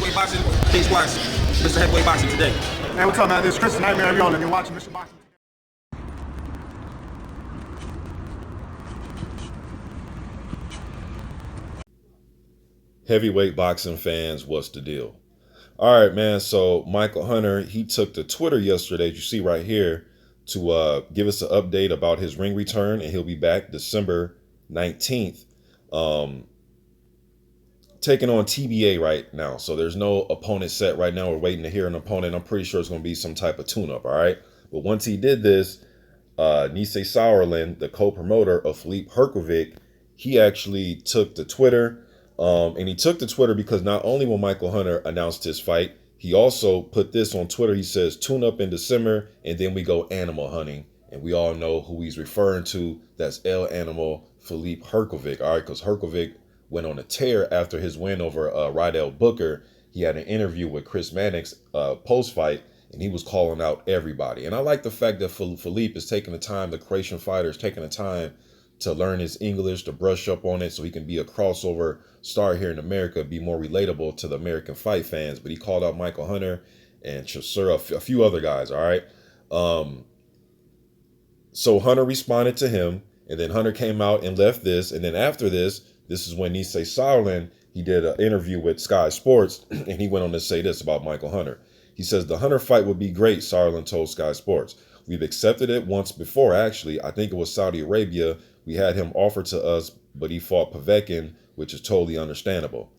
Heavyweight Boxing, King Squats, Mr. Heavyweight Boxing today. Hey, what's up, man? This is Chris Nightmare Avion, and you're watching Mr. Boxing. Heavyweight boxing fans, what's the deal? All right, man. So Michael Hunter, he took to Twitter yesterday, as you see right here, to give us an update about his ring return, and he'll be back December 19th, taking on TBA right now. So there's no opponent set right now. We're waiting to hear an opponent. I'm pretty sure it's going to be some type of tune-up, all right? But once he did this, Nisei Sauerland, the co-promoter of Hunter-Hrgovic, he actually took to Twitter. And he took to Twitter because not only will Michael Hunter announced his fight, he also put this on Twitter. He says, tune up in December, and then we go animal hunting. And we all know who he's referring to. That's El Animal Hunter-Hrgovic, all right? Because Hrgovic went on a tear after his win over Rydell Booker. He had an interview with Chris Mannix post-fight, and he was calling out everybody. And I like the fact that Philippe is taking the time, the Croatian fighter is taking the time to learn his English, to brush up on it so he can be a crossover star here in America, be more relatable to the American fight fans. But he called out Michael Hunter and Chisora, a few other guys, all right? So Hunter responded to him, and then Hunter came out and left this. And then after this is when Nisei Sauerland, he did an interview with Sky Sports, and he went on to say this about Michael Hunter. He says, the Hunter fight would be great, Sauerland told Sky Sports. We've accepted it once before, actually. I think it was Saudi Arabia. We had him offered to us, but he fought Povetkin, which is totally understandable.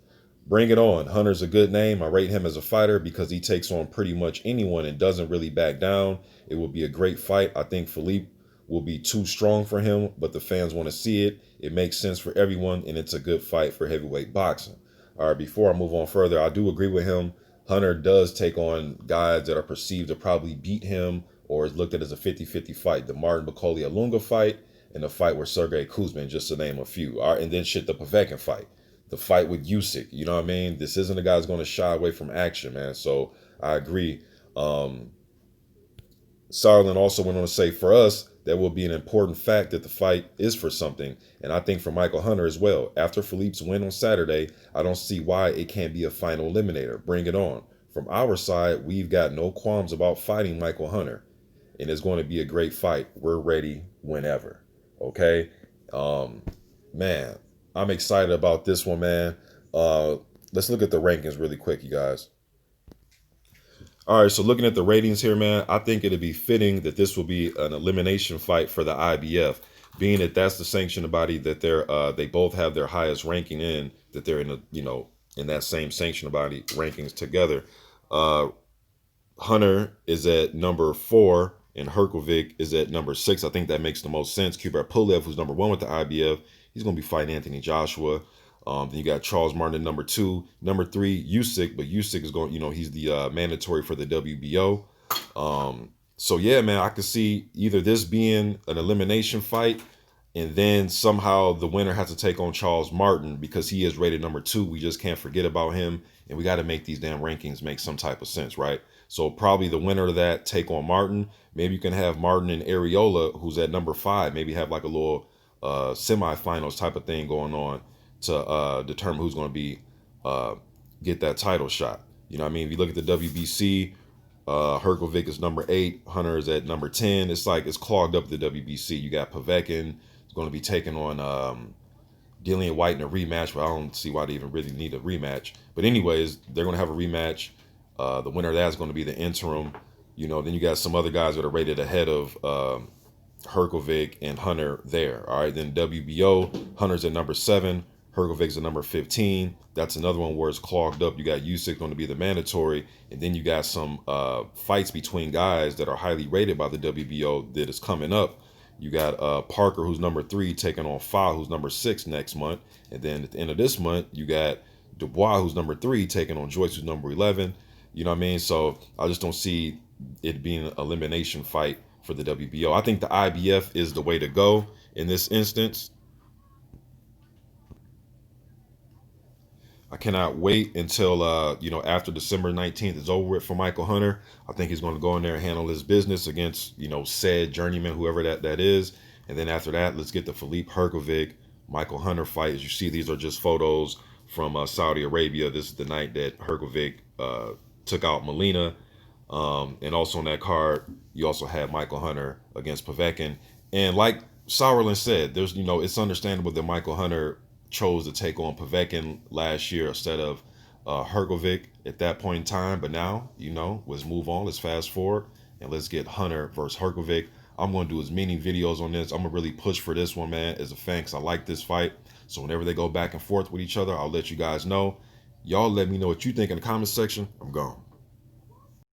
Bring it on. Hunter's a good name. I rate him as a fighter because he takes on pretty much anyone and doesn't really back down. It will be a great fight. I think Philippe will be too strong for him, but the fans want to see it. It makes sense for everyone, and it's a good fight for heavyweight boxing. All right, before I move on further, I do agree with him. Hunter does take on guys that are perceived to probably beat him or is looked at as a 50-50 fight. The Martin Bakole-Alunga fight, and the fight with Sergey Kuzmin, just to name a few. All right, and then the Povetkin fight. The fight with Usyk, you know what I mean? This isn't a guy who's going to shy away from action, man. So I agree. Sauerland also went on to say, for us, that will be an important fact that the fight is for something. And I think for Michael Hunter as well. After Philippe's win on Saturday, I don't see why it can't be a final eliminator. Bring it on. From our side, we've got no qualms about fighting Michael Hunter. And it's going to be a great fight. We're ready whenever. Okay, man, I'm excited about this one, man. Let's look at the rankings really quick, you guys. All right, so looking at the ratings here, man, I think it'd be fitting that this will be an elimination fight for the IBF, being that that's the sanctioning body that they both have their highest ranking in, that they're in in that same sanctioning body rankings together. Hunter is at number 4. And Hrgovic is at number 6. I think that makes the most sense. Kubrat Pulev, who's number 1 with the IBF, he's going to be fighting Anthony Joshua. Then you got Charles Martin at number 2. Number 3, Usyk. But Usyk is going, he's the mandatory for the WBO. So, yeah, man, I could see either this being an elimination fight, and then somehow the winner has to take on Charles Martin because he is rated number 2. We just can't forget about him. And we got to make these damn rankings make some type of sense, right? So probably the winner of that take on Martin. Maybe you can have Martin and Areola, who's at number 5. Maybe have like a little semifinals type of thing going on to determine who's going to be get that title shot. You know what I mean? If you look at the WBC, Hrgovic is number 8. Hunter is at number 10. It's like it's clogged up the WBC. You got Povetkin is going to be taking on Dillian White in a rematch, but I don't see why they even really need a rematch. But anyways, they're going to have a rematch. The winner of that is going to be the interim. Then you got some other guys that are rated ahead of Hrgovic and Hunter there. All right, then WBO, Hunter's at number 7. Hrgovic's at number 15. That's another one where it's clogged up. You got Usyk going to be the mandatory. And then you got some fights between guys that are highly rated by the WBO that is coming up. You got Parker, who's number 3, taking on Fa, who's number 6 next month. And then at the end of this month, you got Dubois, who's number 3, taking on Joyce, who's number 11. You know what I mean? So I just don't see it being an elimination fight for the WBO. I think the IBF is the way to go in this instance. I cannot wait until, after December 19th is over with for Michael Hunter. I think he's going to go in there and handle his business against, said journeyman, whoever that is. And then after that, let's get the Philippe Hrgovic, Michael Hunter fight. As you see, these are just photos from Saudi Arabia. This is the night that Hrgovic took out Molina. And also on that card, you also had Michael Hunter against Povetkin. And like Sauerland said, there's, you know, it's understandable that Michael Hunter chose to take on Povetkin last year instead of Hrgovic at that point in time. But now, you know, let's move on. Let's fast forward and let's get Hunter versus Hrgovic. I'm going to do as many videos on this. I'm going to really push for this one, man, as a fan, because I like this fight. So whenever they go back and forth with each other, I'll let you guys know. Y'all let me know what you think in the comment section. I'm gone.